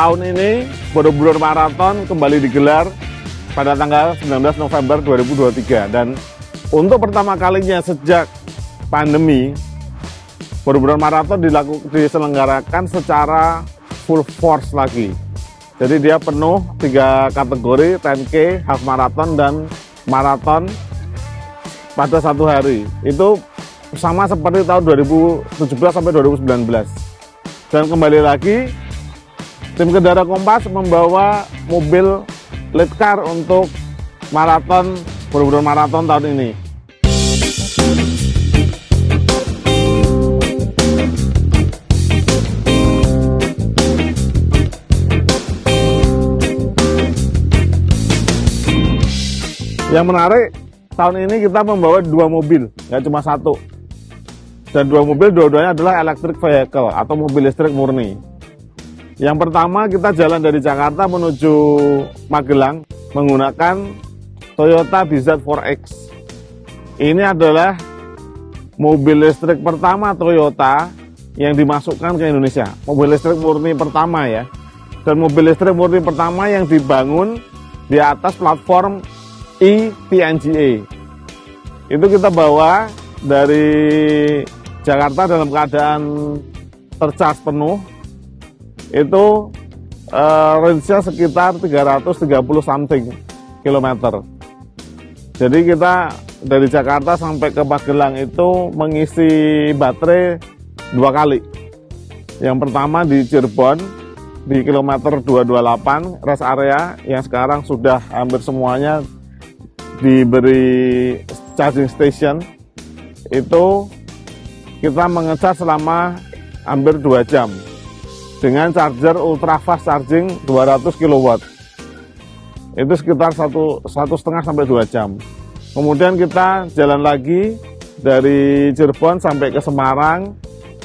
tahun ini Borobudur Marathon kembali digelar pada tanggal 19 November 2023, dan untuk pertama kalinya sejak pandemi, Borobudur Marathon diselenggarakan secara full force lagi. Jadi dia penuh 3 kategori, 10K, half marathon, dan marathon pada satu hari. Itu sama seperti tahun 2017 sampai 2019. Dan kembali lagi, tim Kendara Kompas membawa mobil lead car untuk maraton Borobudur Marathon tahun ini. Yang menarik, tahun ini kita membawa 2 mobil, nggak cuma 1. Dan 2 mobil dua-duanya adalah electric vehicle atau mobil listrik murni. Yang pertama, kita jalan dari Jakarta menuju Magelang menggunakan Toyota BZ4X. Ini adalah mobil listrik pertama Toyota yang dimasukkan ke Indonesia. Mobil listrik murni pertama ya. Dan mobil listrik murni pertama yang dibangun di atas platform ePNGA. Itu kita bawa dari Jakarta dalam keadaan tercas penuh. Itu range-nya sekitar 330 something kilometer. Jadi kita dari Jakarta sampai ke Magelang itu mengisi baterai 2 kali. Yang pertama di Cirebon di kilometer 228 rest area yang sekarang sudah hampir semuanya diberi charging station. Itu kita mengecas selama hampir 2 jam dengan charger ultra fast charging 200 kW. Itu sekitar 1,5 sampai 2 jam. Kemudian kita jalan lagi dari Cirebon sampai ke Semarang.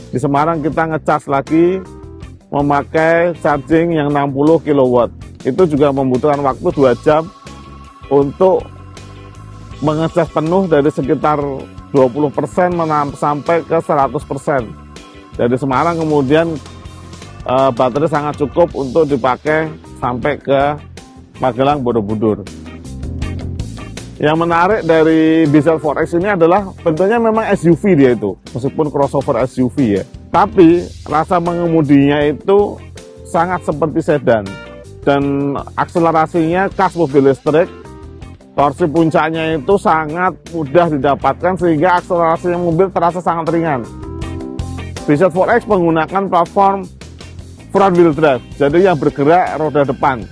Di Semarang kita ngecas lagi memakai charging yang 60 kW. Itu juga membutuhkan waktu 2 jam untuk mengecas penuh dari sekitar 20% sampai ke 100%. Dari Semarang kemudian baterai sangat cukup untuk dipakai sampai ke Magelang Borobudur. Yang menarik dari BZ4X ini adalah bentuknya memang SUV dia itu, meskipun crossover SUV ya. Tapi rasa mengemudinya itu sangat seperti sedan, dan akselerasinya khas mobil listrik. Torsi puncaknya itu sangat mudah didapatkan sehingga akselerasi mobil terasa sangat ringan. BZ4X menggunakan platform front wheel drive, jadi yang bergerak roda depan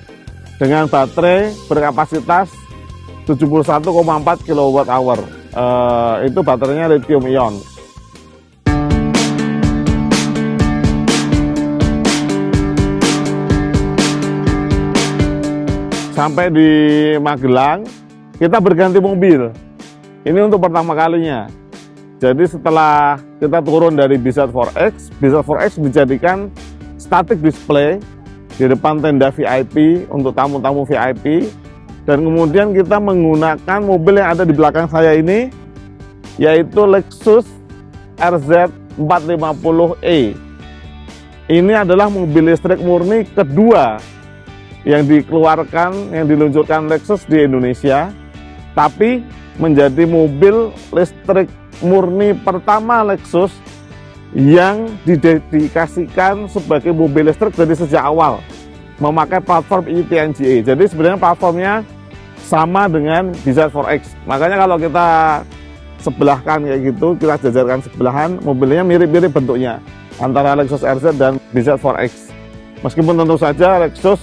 dengan baterai berkapasitas 71,4 kWh. Itu baterainya lithium ion. Sampai di Magelang, kita berganti mobil. Ini untuk pertama kalinya. Jadi setelah kita turun dari BZ4X, BZ4X dijadikan static display di depan tenda VIP untuk tamu-tamu VIP. Dan kemudian kita menggunakan mobil yang ada di belakang saya ini, yaitu Lexus RZ 450e. Ini adalah mobil listrik murni kedua yang dikeluarkan, yang diluncurkan Lexus di Indonesia, tapi menjadi mobil listrik murni pertama Lexus yang didedikasikan sebagai mobil listrik dari sejak awal, memakai platform ePNGA. Jadi sebenarnya platformnya sama dengan BZ4X. Makanya kalau kita sebelahkan kayak gitu, kita jajarkan sebelahan, mobilnya mirip-mirip bentuknya antara Lexus RZ dan BZ4X. Meskipun tentu saja Lexus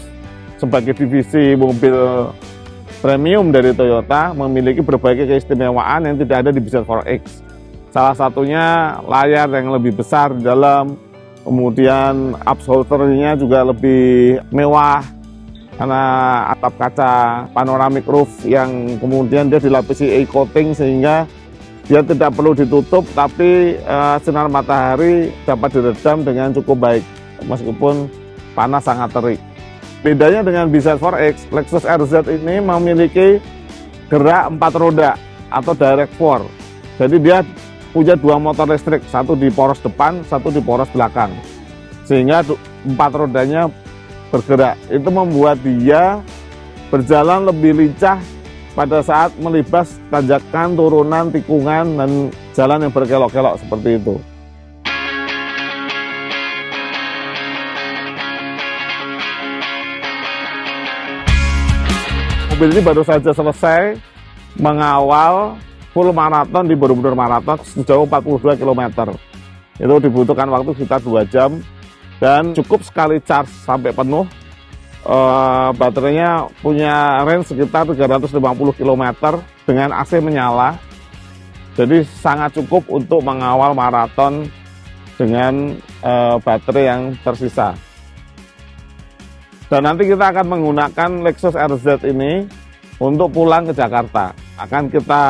sebagai divisi mobil premium dari Toyota memiliki berbagai keistimewaan yang tidak ada di BZ4X. Salah satunya layar yang lebih besar di dalam, kemudian upholstery-nya juga lebih mewah karena atap kaca panoramic roof yang kemudian dia dilapisi e-coating sehingga dia tidak perlu ditutup, tapi sinar matahari dapat diredam dengan cukup baik meskipun panas sangat terik. Bedanya dengan BZ4X, Lexus RZ ini memiliki gerak 4 roda atau direct 4. Jadi dia punya 2 motor listrik, satu di poros depan, satu di poros belakang. Sehingga 4 rodanya bergerak. Itu membuat dia berjalan lebih lincah pada saat melibas tanjakan, turunan, tikungan, dan jalan yang berkelok-kelok seperti itu. Mobil ini baru saja selesai mengawal full maraton di Borobudur Marathon sejauh 42 km. Itu dibutuhkan waktu sekitar 2 jam dan cukup sekali charge sampai penuh. Baterainya punya range sekitar 350 km dengan AC menyala, jadi sangat cukup untuk mengawal maraton dengan baterai yang tersisa. Dan nanti kita akan menggunakan Lexus RZ ini untuk pulang ke Jakarta. Akan kita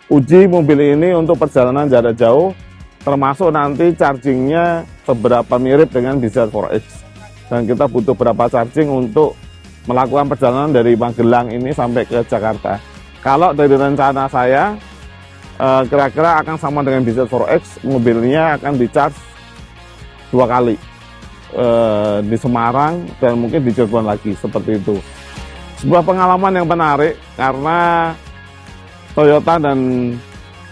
uji mobil ini untuk perjalanan jarak jauh, termasuk nanti chargingnya seberapa mirip dengan Bizar 4X. Dan kita butuh berapa charging untuk melakukan perjalanan dari Magelang ini sampai ke Jakarta. Kalau dari rencana saya, kira-kira akan sama dengan Bizar 4X, mobilnya akan di-charge 2 kali. Di Semarang dan mungkin di Cirebon lagi, seperti itu. Sebuah pengalaman yang menarik karena Toyota dan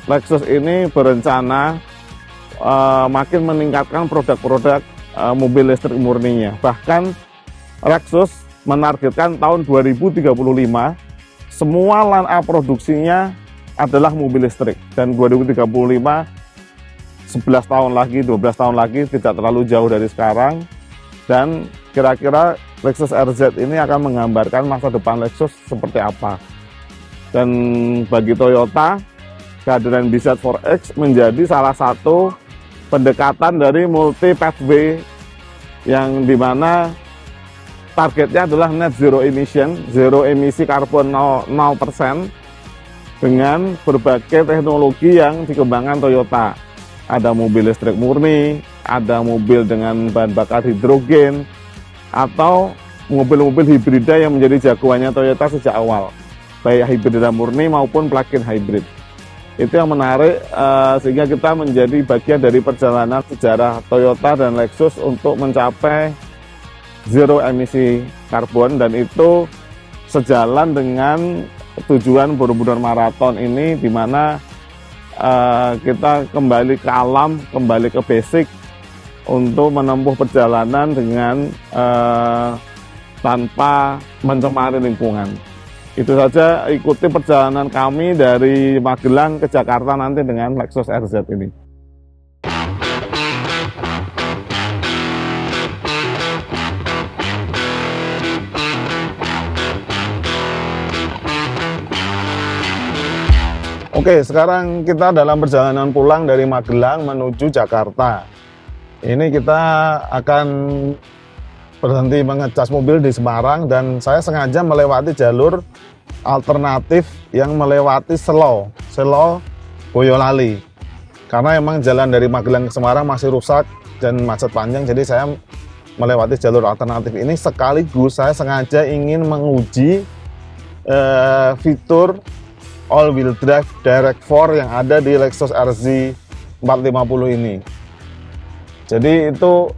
Lexus ini berencana makin meningkatkan produk-produk mobil listrik murninya. Bahkan Lexus menargetkan tahun 2035 semua line up produksinya adalah mobil listrik, dan 2035 11 tahun lagi, 12 tahun lagi, tidak terlalu jauh dari sekarang. Dan kira-kira Lexus RZ ini akan menggambarkan masa depan Lexus seperti apa. Dan bagi Toyota, kehadiran Bizar 4X menjadi salah satu pendekatan dari multi pathway yang dimana targetnya adalah net zero emission, zero emisi karbon 0% dengan berbagai teknologi yang dikembangkan Toyota. Ada mobil listrik murni, ada mobil dengan bahan bakar hidrogen, atau mobil-mobil hibrida yang menjadi jagoannya Toyota sejak awal, baik hibrida murni maupun plug-in hybrid. Itu yang menarik, sehingga kita menjadi bagian dari perjalanan sejarah Toyota dan Lexus untuk mencapai zero emisi karbon, dan itu sejalan dengan tujuan Borobudur Marathon ini, di mana kita kembali ke alam, kembali ke basic untuk menempuh perjalanan dengan tanpa mencemari lingkungan. Itu saja, ikuti perjalanan kami dari Magelang ke Jakarta nanti dengan Lexus RZ ini. Oke, sekarang kita dalam perjalanan pulang dari Magelang menuju Jakarta. Ini kita akan berhenti mengecas mobil di Semarang, dan saya sengaja melewati jalur alternatif yang melewati Selo Boyolali. Karena emang jalan dari Magelang ke Semarang masih rusak dan macet panjang, jadi saya melewati jalur alternatif ini. Sekaligus saya sengaja ingin menguji fitur all-wheel drive direct 4 yang ada di Lexus RZ 450 ini. Jadi itu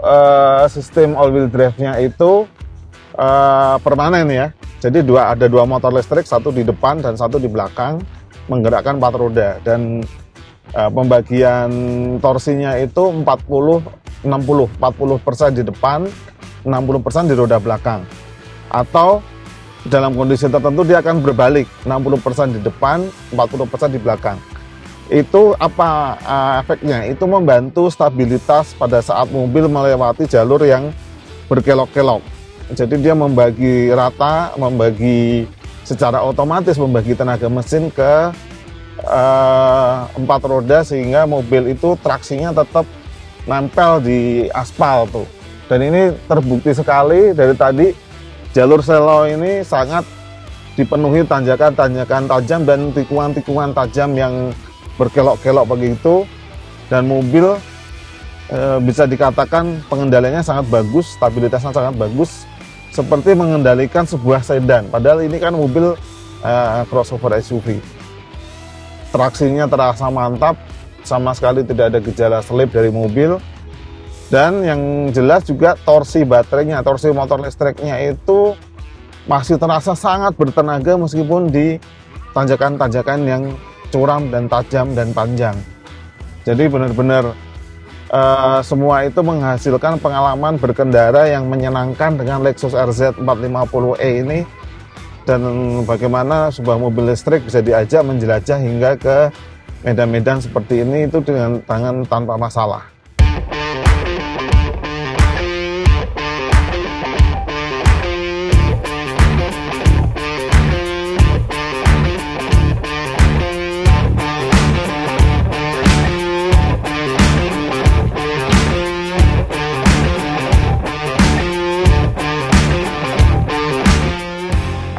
sistem all-wheel drive-nya itu permanen ya. Jadi ada dua motor listrik, satu di depan dan satu di belakang, menggerakkan 4 roda. Dan pembagian torsinya itu 40-60, 40% di depan, 60% di roda belakang. Atau dalam kondisi tertentu dia akan berbalik, 60% di depan, 40% di belakang. Itu apa efeknya? Itu membantu stabilitas pada saat mobil melewati jalur yang berkelok-kelok. Jadi dia membagi rata, secara otomatis membagi tenaga mesin ke 4 roda, sehingga mobil itu traksinya tetap nempel di aspal tuh. Dan ini terbukti sekali dari tadi. Jalur Selo ini sangat dipenuhi tanjakan-tanjakan tajam dan tikungan-tikungan tajam yang berkelok-kelok begitu, dan mobil bisa dikatakan pengendaliannya sangat bagus, stabilitasnya sangat bagus, seperti mengendalikan sebuah sedan. Padahal ini kan mobil crossover SUV. Traksinya terasa mantap, sama sekali tidak ada gejala selip dari mobil, Dan yang jelas juga torsi baterainya, torsi motor listriknya itu masih terasa sangat bertenaga meskipun di tanjakan-tanjakan yang curam dan tajam dan panjang. Jadi benar-benar semua itu menghasilkan pengalaman berkendara yang menyenangkan dengan Lexus RZ 450e ini, dan bagaimana sebuah mobil listrik bisa diajak menjelajah hingga ke medan-medan seperti ini itu dengan tanpa masalah.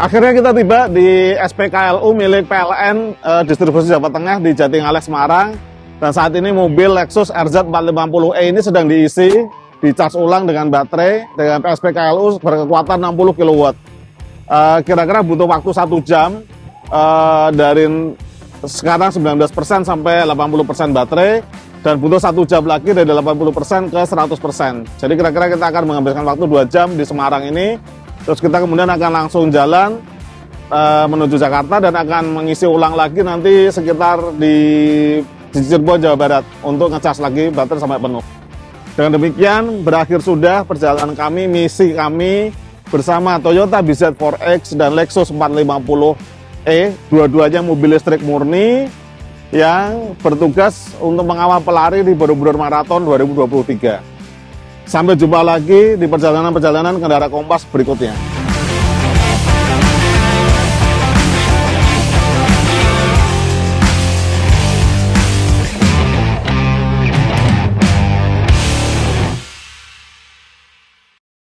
Akhirnya kita tiba di SPKLU milik PLN Distribusi Jawa Tengah di Jatingaleh, Semarang. Dan saat ini mobil Lexus RZ 450e ini sedang diisi, dicas ulang dengan baterai dengan SPKLU berkekuatan 60 kW. Kira-kira butuh waktu 1 jam dari sekarang 19% sampai 80% baterai, dan butuh 1 jam lagi dari 80% ke 100%. Jadi kira-kira kita akan menghabiskan waktu 2 jam di Semarang ini. Terus kita kemudian akan langsung jalan menuju Jakarta dan akan mengisi ulang lagi nanti sekitar di Cirebon, Jawa Barat untuk ngecas lagi baterai sampai penuh. Dengan demikian berakhir sudah perjalanan kami, misi kami bersama Toyota BZ4X dan Lexus 450e, dua-duanya mobil listrik murni yang bertugas untuk mengawal pelari di Borobudur Marathon 2023. Sampai jumpa lagi di perjalanan-perjalanan Kendara Kompas berikutnya.